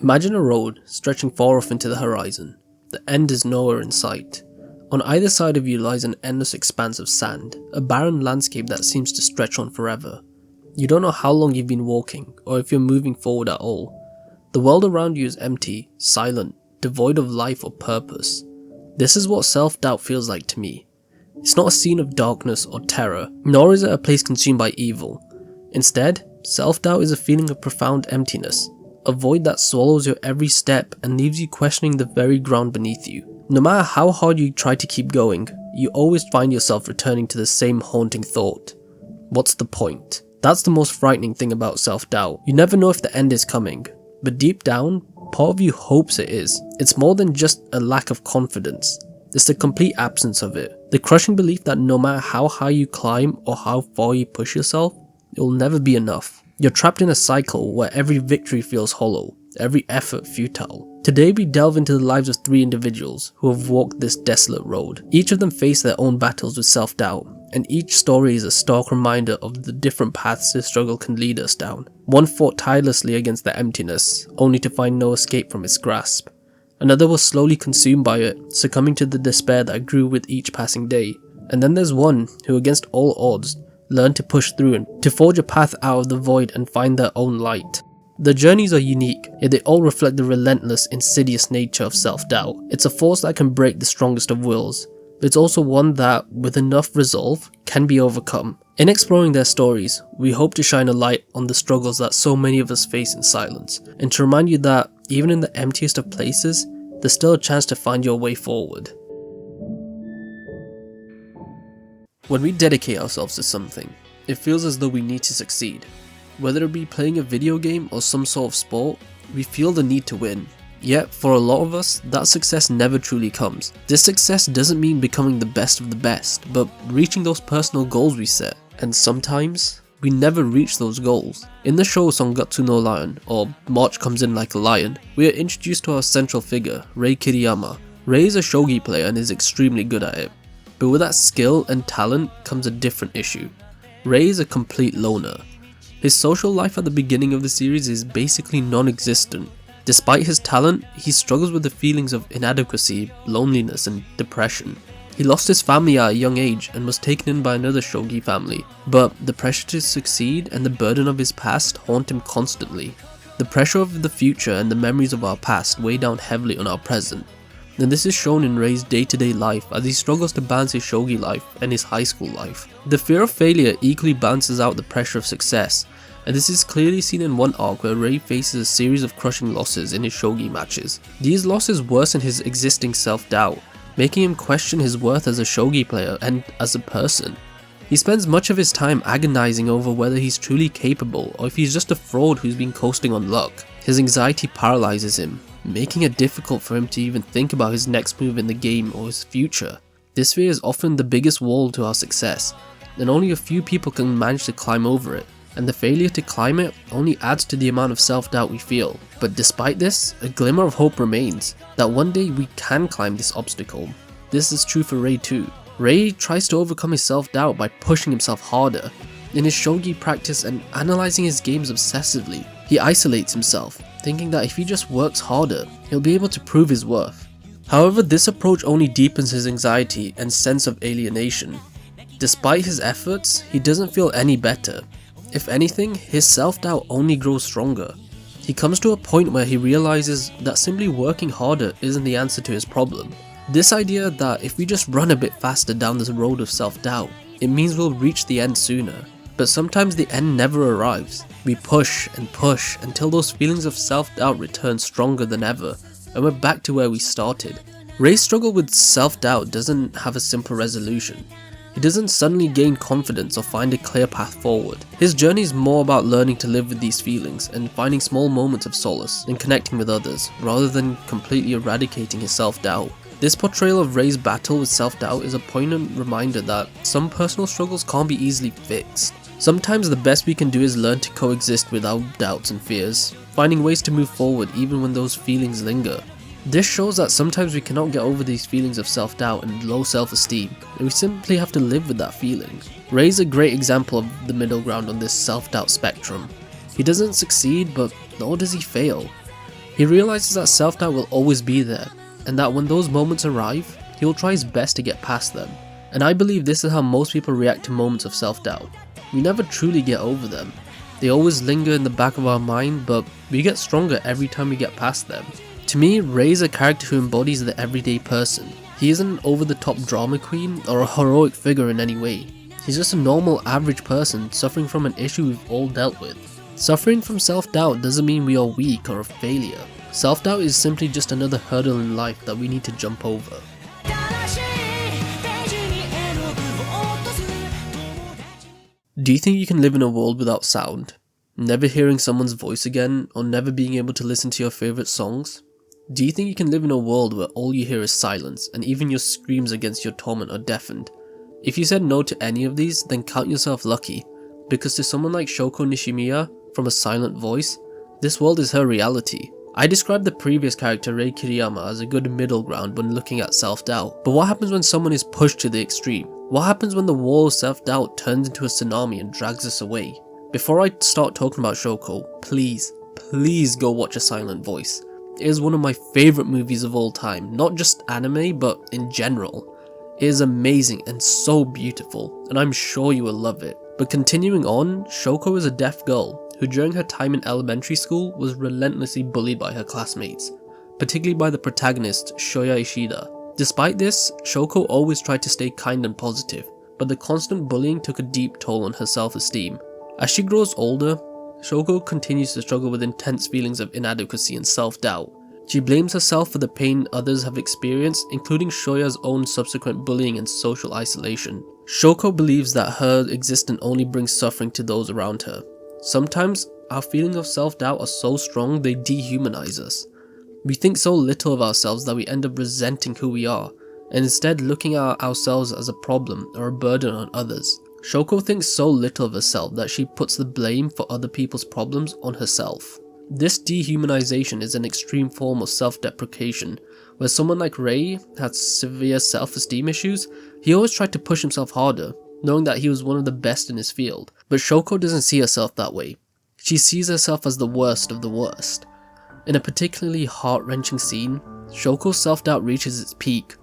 Imagine a road stretching far off into the horizon. The end is nowhere in sight. On either side of you lies an endless expanse of sand, a barren landscape that seems to stretch on forever. You don't know how long you've been walking, or if you're moving forward at all. The world around you is empty, silent, devoid of life or purpose. This is what self-doubt feels like to me. It's not a scene of darkness or terror, nor is it a place consumed by evil. Instead, self-doubt is a feeling of profound emptiness, a void that swallows your every step and leaves you questioning the very ground beneath you. No matter how hard you try to keep going, you always find yourself returning to the same haunting thought. What's the point? That's the most frightening thing about self-doubt. You never know if the end is coming, but deep down, part of you hopes it is. It's more than just a lack of confidence. It's the complete absence of it. The crushing belief that no matter how high you climb or how far you push yourself, it will never be enough. You're trapped in a cycle where every victory feels hollow, every effort futile. Today we delve into the lives of 3 individuals who have walked this desolate road. Each of them face their own battles with self-doubt, and each story is a stark reminder of the different paths this struggle can lead us down. One fought tirelessly against the emptiness, only to find no escape from its grasp. Another was slowly consumed by it, succumbing to the despair that grew with each passing day. And then there's one who, against all odds, learned to push through and to forge a path out of the void and find their own light. The journeys are unique, yet they all reflect the relentless, insidious nature of self-doubt. It's a force that can break the strongest of wills, but it's also one that, with enough resolve, can be overcome. In exploring their stories, we hope to shine a light on the struggles that so many of us face in silence, and to remind you that, even in the emptiest of places, there's still a chance to find your way forward. When we dedicate ourselves to something, it feels as though we need to succeed. Whether it be playing a video game or some sort of sport, we feel the need to win. Yet, for a lot of us, that success never truly comes. This success doesn't mean becoming the best of the best, but reaching those personal goals we set. And sometimes, we never reach those goals. In the show song Gatsunolion, or March Comes In Like a Lion, we are introduced to our central figure, Rei Kiriyama. Rei is a shogi player and is extremely good at it. But with that skill and talent comes a different issue. Rei is a complete loner. His social life at the beginning of the series is basically non-existent. Despite his talent, he struggles with the feelings of inadequacy, loneliness and depression. He lost his family at a young age and was taken in by another shogi family, but the pressure to succeed and the burden of his past haunt him constantly. The pressure of the future and the memories of our past weigh down heavily on our present. And this is shown in Rei's day-to-day life as he struggles to balance his shogi life and his high school life. The fear of failure equally balances out the pressure of success, and this is clearly seen in one arc where Rei faces a series of crushing losses in his shogi matches. These losses worsen his existing self-doubt, making him question his worth as a shogi player and as a person. He spends much of his time agonizing over whether he's truly capable or if he's just a fraud who's been coasting on luck. His anxiety paralyzes him, making it difficult for him to even think about his next move in the game or his future. This fear is often the biggest wall to our success, and only a few people can manage to climb over it, and the failure to climb it only adds to the amount of self-doubt we feel. But despite this, a glimmer of hope remains, that one day we can climb this obstacle. This is true for Rei too. Rei tries to overcome his self-doubt by pushing himself harder. In his shogi practice and analysing his games obsessively, he isolates himself, thinking that if he just works harder, he'll be able to prove his worth. However, this approach only deepens his anxiety and sense of alienation. Despite his efforts, he doesn't feel any better. If anything, his self-doubt only grows stronger. He comes to a point where he realizes that simply working harder isn't the answer to his problem. This idea that if we just run a bit faster down this road of self-doubt, it means we'll reach the end sooner. But sometimes the end never arrives. We push and push until those feelings of self-doubt return stronger than ever, and we're back to where we started. Rei's struggle with self-doubt doesn't have a simple resolution. He doesn't suddenly gain confidence or find a clear path forward. His journey is more about learning to live with these feelings and finding small moments of solace and connecting with others, rather than completely eradicating his self-doubt. This portrayal of Rei's battle with self-doubt is a poignant reminder that some personal struggles can't be easily fixed. Sometimes the best we can do is learn to coexist with our doubts and fears, finding ways to move forward even when those feelings linger. This shows that sometimes we cannot get over these feelings of self-doubt and low self-esteem, and we simply have to live with that feeling. Rei's a great example of the middle ground on this self-doubt spectrum. He doesn't succeed, but nor does he fail. He realizes that self-doubt will always be there, and that when those moments arrive, he will try his best to get past them. And I believe this is how most people react to moments of self-doubt. We never truly get over them. They always linger in the back of our mind, but we get stronger every time we get past them. To me, Rei is a character who embodies the everyday person. He isn't an over-the-top drama queen or a heroic figure in any way. He's just a normal, average person suffering from an issue we've all dealt with. Suffering from self-doubt doesn't mean we are weak or a failure. Self-doubt is simply just another hurdle in life that we need to jump over. Do you think you can live in a world without sound? Never hearing someone's voice again, or never being able to listen to your favourite songs? Do you think you can live in a world where all you hear is silence, and even your screams against your torment are deafened? If you said no to any of these, then count yourself lucky, because to someone like Shouka Nishmiya, from A Silent Voice, this world is her reality. I described the previous character Rei Kiriyama as a good middle ground when looking at self-doubt, but what happens when someone is pushed to the extreme? What happens when the wall of self-doubt turns into a tsunami and drags us away? Before I start talking about Shouka, please go watch A Silent Voice. It is one of my favourite movies of all time, not just anime but in general. It is amazing and so beautiful, and I'm sure you will love it. But continuing on, Shouka is a deaf girl who during her time in elementary school was relentlessly bullied by her classmates, particularly by the protagonist Shoya Ishida. Despite this, Shouka always tried to stay kind and positive, but the constant bullying took a deep toll on her self-esteem. As she grows older, Shouka continues to struggle with intense feelings of inadequacy and self-doubt. She blames herself for the pain others have experienced, including Shoya's own subsequent bullying and social isolation. Shouka believes that her existence only brings suffering to those around her. Sometimes, our feelings of self-doubt are so strong they dehumanize us. We think so little of ourselves that we end up resenting who we are, and instead looking at ourselves as a problem or a burden on others. Shouka thinks so little of herself that she puts the blame for other people's problems on herself. This dehumanization is an extreme form of self-deprecation, where someone like Rei had severe self-esteem issues. He always tried to push himself harder, knowing that he was one of the best in his field. But Shouka doesn't see herself that way. She sees herself as the worst of the worst. In a particularly heart-wrenching scene, Shouka's self-doubt reaches its peak.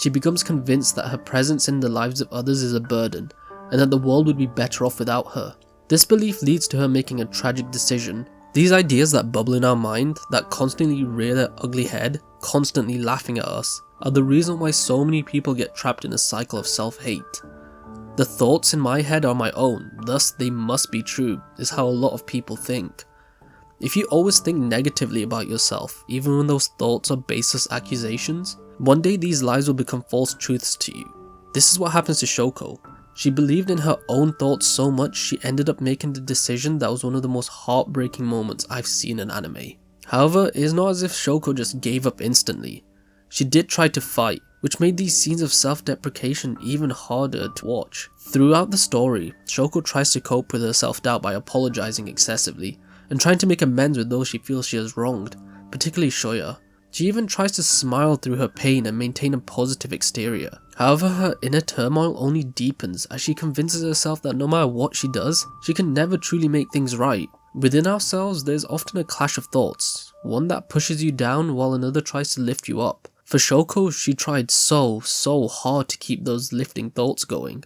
She becomes convinced that her presence in the lives of others is a burden, and that the world would be better off without her. This belief leads to her making a tragic decision. These ideas that bubble in our mind, that constantly rear their ugly head, constantly laughing at us, are the reason why so many people get trapped in a cycle of self-hate. The thoughts in my head are my own, thus they must be true, is how a lot of people think. If you always think negatively about yourself, even when those thoughts are baseless accusations, one day these lies will become false truths to you. This is what happens to Shouka. She believed in her own thoughts so much she ended up making the decision that was one of the most heartbreaking moments I've seen in anime. However, it is not as if Shouka just gave up instantly. She did try to fight, which made these scenes of self-deprecation even harder to watch. Throughout the story, Shouka tries to cope with her self-doubt by apologizing excessively, and trying to make amends with those she feels she has wronged, particularly Shoya. She even tries to smile through her pain and maintain a positive exterior. However, her inner turmoil only deepens as she convinces herself that no matter what she does, she can never truly make things right. Within ourselves, there's often a clash of thoughts, one that pushes you down while another tries to lift you up. For Shouka, she tried so hard to keep those lifting thoughts going,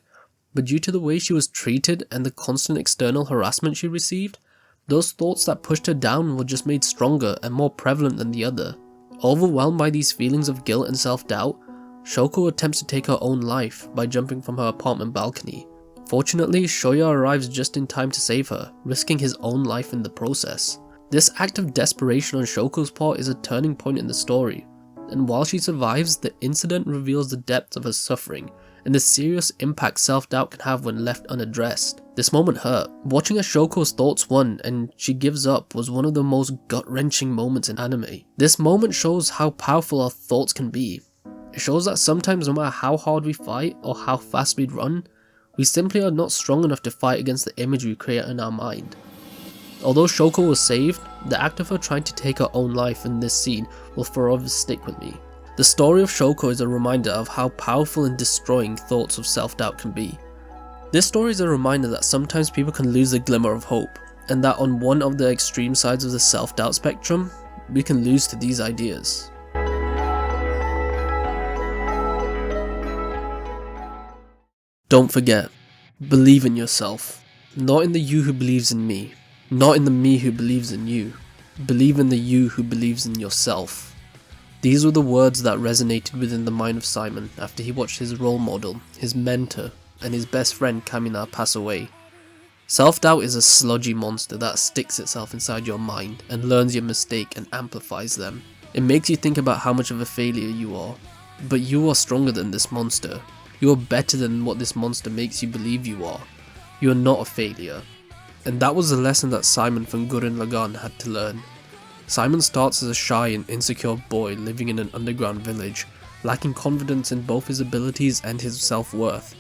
but due to the way she was treated and the constant external harassment she received, those thoughts that pushed her down were just made stronger and more prevalent than the other. Overwhelmed by these feelings of guilt and self-doubt, Shouka attempts to take her own life by jumping from her apartment balcony. Fortunately, Shoya arrives just in time to save her, risking his own life in the process. This act of desperation on Shouka's part is a turning point in the story, and while she survives, the incident reveals the depth of her suffering and the serious impact self-doubt can have when left unaddressed. This moment hurt. Watching as Shouka's thoughts won and she gives up was one of the most gut-wrenching moments in anime. This moment shows how powerful our thoughts can be. It shows that sometimes no matter how hard we fight or how fast we run, we simply are not strong enough to fight against the image we create in our mind. Although Shouka was saved, the act of her trying to take her own life in this scene will forever stick with me. The story of Shouka is a reminder of how powerful and destroying thoughts of self-doubt can be. This story is a reminder that sometimes people can lose the glimmer of hope, and that on one of the extreme sides of the self-doubt spectrum, we can lose to these ideas. Don't forget, believe in yourself. Not in the you who believes in me. Not in the me who believes in you. Believe in the you who believes in yourself. These were the words that resonated within the mind of Simon after he watched his role model, his mentor, and his best friend Kamina pass away. Self-doubt is a sludgy monster that sticks itself inside your mind and learns your mistake and amplifies them. It makes you think about how much of a failure you are. But you are stronger than this monster. You are better than what this monster makes you believe you are. You are not a failure. And that was the lesson that Simon from Gurren Lagann had to learn. Simon starts as a shy and insecure boy living in an underground village, lacking confidence in both his abilities and his self-worth.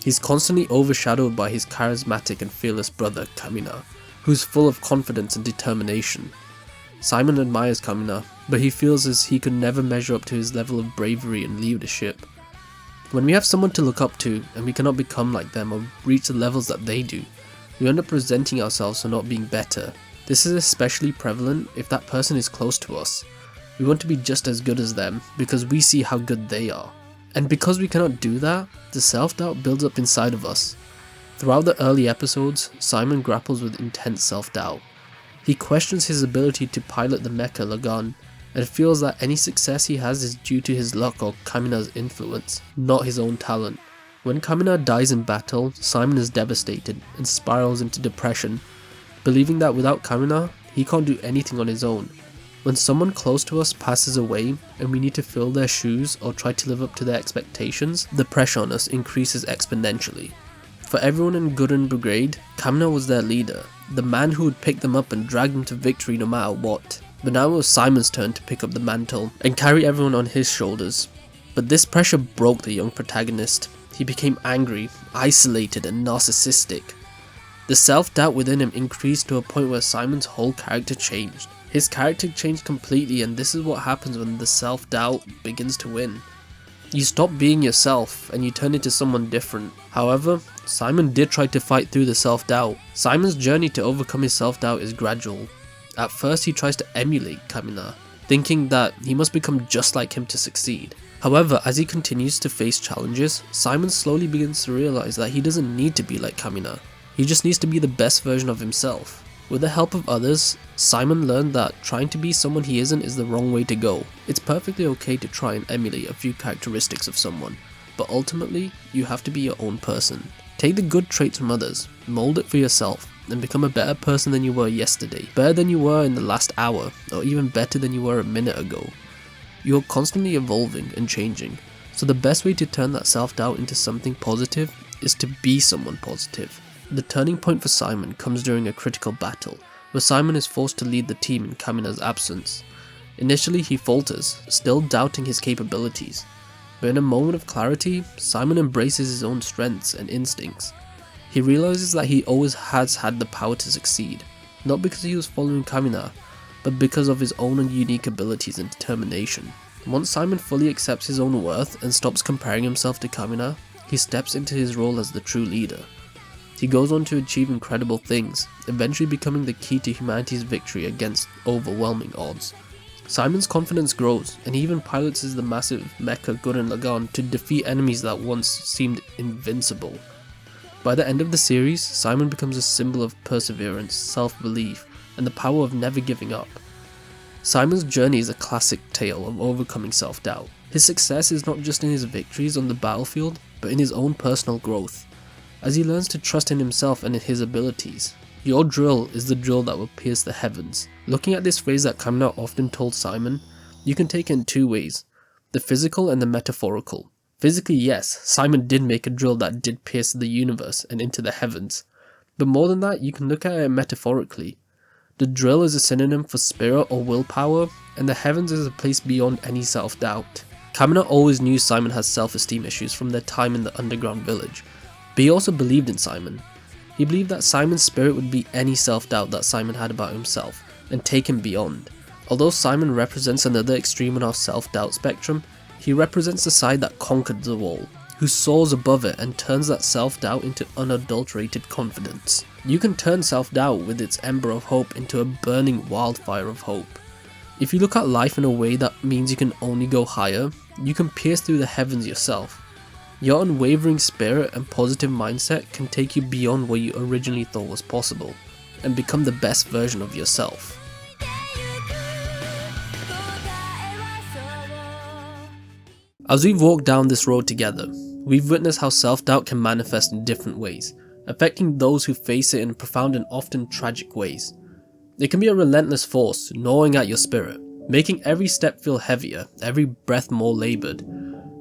He's constantly overshadowed by his charismatic and fearless brother Kamina, who's full of confidence and determination. Simon admires Kamina, but he feels as he could never measure up to his level of bravery and leadership. When we have someone to look up to and we cannot become like them or reach the levels that they do, we end up resenting ourselves for not being better. This is especially prevalent if that person is close to us. We want to be just as good as them because we see how good they are. And because we cannot do that, the self-doubt builds up inside of us. Throughout the early episodes, Simon grapples with intense self-doubt. He questions his ability to pilot the mecha Lagann and feels that any success he has is due to his luck or Kamina's influence, not his own talent. When Kamina dies in battle, Simon is devastated and spirals into depression, believing that without Kamina, he can't do anything on his own. When someone close to us passes away and we need to fill their shoes or try to live up to their expectations, the pressure on us increases exponentially. For everyone in Gurren Brigade, Kamina was their leader, the man who would pick them up and drag them to victory no matter what. But now it was Simon's turn to pick up the mantle and carry everyone on his shoulders. But this pressure broke the young protagonist. He became angry, isolated and narcissistic. The self-doubt within him increased to a point where Simon's whole character changed. His character changed completely, and this is what happens when the self-doubt begins to win. You stop being yourself and you turn into someone different. However, Simon did try to fight through the self-doubt. Simon's journey to overcome his self-doubt is gradual. At first he tries to emulate Kamina, thinking that he must become just like him to succeed. However, as he continues to face challenges, Simon slowly begins to realize that he doesn't need to be like Kamina. He just needs to be the best version of himself. With the help of others, Simon learned that trying to be someone he isn't is the wrong way to go. It's perfectly okay to try and emulate a few characteristics of someone, but ultimately, you have to be your own person. Take the good traits from others, mold it for yourself, and become a better person than you were yesterday, better than you were in the last hour, or even better than you were a minute ago. You are constantly evolving and changing, so the best way to turn that self-doubt into something positive is to be someone positive. The turning point for Simon comes during a critical battle, where Simon is forced to lead the team in Kamina's absence. Initially he falters, still doubting his capabilities, but in a moment of clarity, Simon embraces his own strengths and instincts. He realizes that he always has had the power to succeed, not because he was following Kamina, but because of his own unique abilities and determination. Once Simon fully accepts his own worth and stops comparing himself to Kamina, he steps into his role as the true leader. He goes on to achieve incredible things, eventually becoming the key to humanity's victory against overwhelming odds. Simon's confidence grows, and he even pilots the massive mecha Gurren Lagann to defeat enemies that once seemed invincible. By the end of the series, Simon becomes a symbol of perseverance, self-belief, and the power of never giving up. Simon's journey is a classic tale of overcoming self-doubt. His success is not just in his victories on the battlefield, but in his own personal growth. As he learns to trust in himself and in his abilities. Your drill is the drill that will pierce the heavens. Looking at this phrase that Kamina often told Simon, you can take it in two ways, the physical and the metaphorical. Physically, yes, Simon did make a drill that did pierce the universe and into the heavens. But more than that, you can look at it metaphorically. The drill is a synonym for spirit or willpower, and the heavens is a place beyond any self-doubt. Kamina always knew Simon has self-esteem issues from their time in the underground village, but he also believed in Simon. He believed that Simon's spirit would beat any self-doubt that Simon had about himself, and take him beyond. Although Simon represents another extreme on our self-doubt spectrum, he represents the side that conquered the wall, who soars above it and turns that self-doubt into unadulterated confidence. You can turn self-doubt with its ember of hope into a burning wildfire of hope. If you look at life in a way that means you can only go higher, you can pierce through the heavens yourself. Your unwavering spirit and positive mindset can take you beyond what you originally thought was possible, and become the best version of yourself. As we've walked down this road together, we've witnessed how self-doubt can manifest in different ways, affecting those who face it in profound and often tragic ways. It can be a relentless force gnawing at your spirit, making every step feel heavier, every breath more laboured.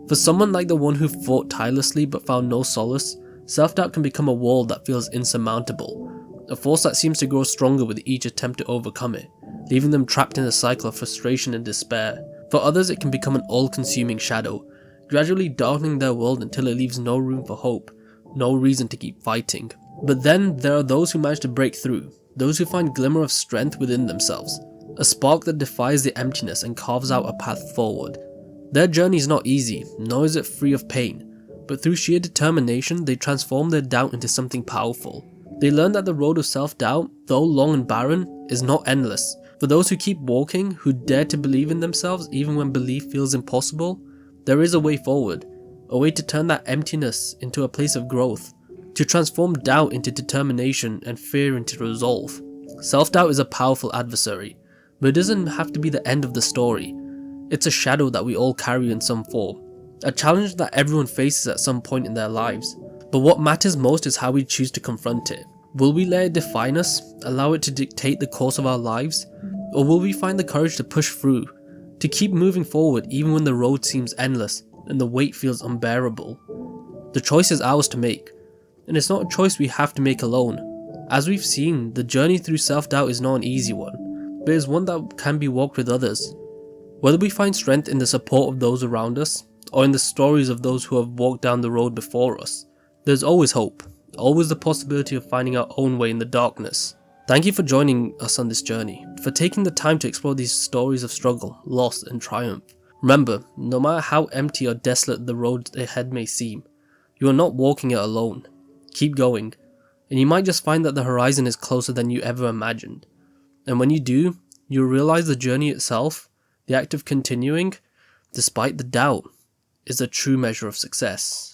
For someone like the one who fought tirelessly but found no solace, self-doubt can become a wall that feels insurmountable, a force that seems to grow stronger with each attempt to overcome it, leaving them trapped in a cycle of frustration and despair. For others, it can become an all-consuming shadow, gradually darkening their world until it leaves no room for hope, no reason to keep fighting. But then there are those who manage to break through, those who find glimmer of strength within themselves, a spark that defies the emptiness and carves out a path forward. Their journey is not easy, nor is it free of pain, but through sheer determination they transform their doubt into something powerful. They learn that the road of self-doubt, though long and barren, is not endless. For those who keep walking, who dare to believe in themselves even when belief feels impossible, there is a way forward, a way to turn that emptiness into a place of growth, to transform doubt into determination and fear into resolve. Self-doubt is a powerful adversary, but it doesn't have to be the end of the story. It's a shadow that we all carry in some form, a challenge that everyone faces at some point in their lives. But what matters most is how we choose to confront it. Will we let it define us, allow it to dictate the course of our lives, or will we find the courage to push through, to keep moving forward even when the road seems endless and the weight feels unbearable? The choice is ours to make, and it's not a choice we have to make alone. As we've seen, the journey through self-doubt is not an easy one, but it's one that can be walked with others. Whether we find strength in the support of those around us, or in the stories of those who have walked down the road before us, there's always hope, always the possibility of finding our own way in the darkness. Thank you for joining us on this journey, for taking the time to explore these stories of struggle, loss and triumph. Remember, no matter how empty or desolate the road ahead may seem, you are not walking it alone. Keep going, and you might just find that the horizon is closer than you ever imagined. And when you do, you'll realize the journey itself, the act of continuing, despite the doubt, is a true measure of success.